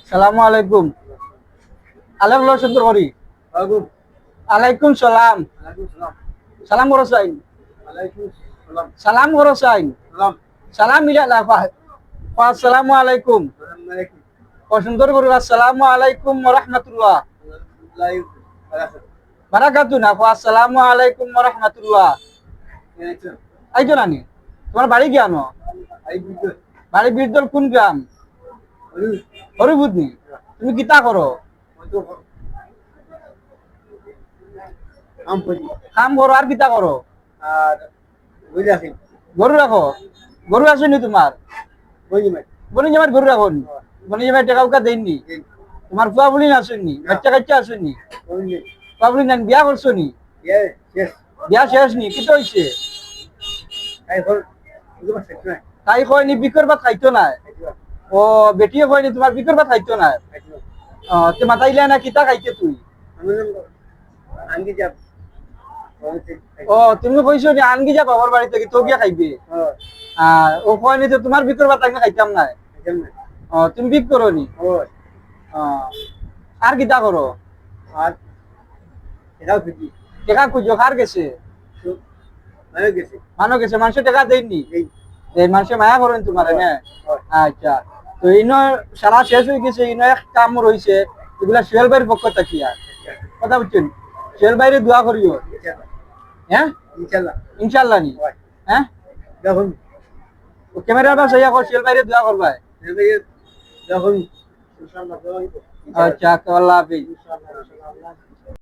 সালামু আলাইকুম। আলাইকুম সুন্দর করি। আলাইকুম সালাম। সালাম করো সাইন। সালাম করো সাইন। সালাম মিলা লাফা। আসসালামু আলাইকুম। সুন্দর করি। আসসালামু আলাইকুম ওয়া রাহমাতুল্লাহ। বারাকাতু না। আসসালামু আলাইকুম ওয়া রাহমাতুল্লাহ। আইতো নানি তোমার বাড়ি কেন? বাড়ি বীরদল কোন গ্রাম? হরিবুদনি। তুমি কিতা করো? কাম করো আর কিতা করো? গরু রাখো। গরু আসেনি তোমার? বনি জামাই গরু রাখো। বনি জামাই টাকা উকা দেননি? তোমার ফুয়া বলি আসেননি? বাচ্চা কাচ্চা আসেননি? ফুয়া বলি না বিয়া করছো নি? বিয়া শেষ নি? কি তো হইছে? তাই কয়নি বিকর ভাত খাইতো না? ও বেটিয়ে কয়নি তোমার বিকর ভাত খাইতো না? তে মাতাইলে না কিতা খাইতে তুই? ও তুমি কইছো নি আনগি যা বাবার বাড়ি থেকে তো গিয়া খাইবে? ও কয়নি তো তোমার বিকর ভাত আমি খাইতাম না? তুমি বিক করো নি? আর কিতা করো? টাকা খুঁজো কার গেছে? মানো গেছে মানুষের টাকা দেয়নি? এই মানুষের মায়া করেন তোমার না? আচ্ছা তো ইনো সারা শেষ হয়ে গেছে, ইনো এক কাম রয়েছে, এগুলা সোহেল ভাইয়ের পক্ষ থাকি আর কথা বুঝছেন, সোহেল ভাইরে দোয়া করিও। হ্যাঁ ইনশাল্লাহ নি। হ্যাঁ ক্যামেরার পাশে সোহেল ভাইরে দোয়া করবা। আচ্ছা আল্লাহ হাফিজ।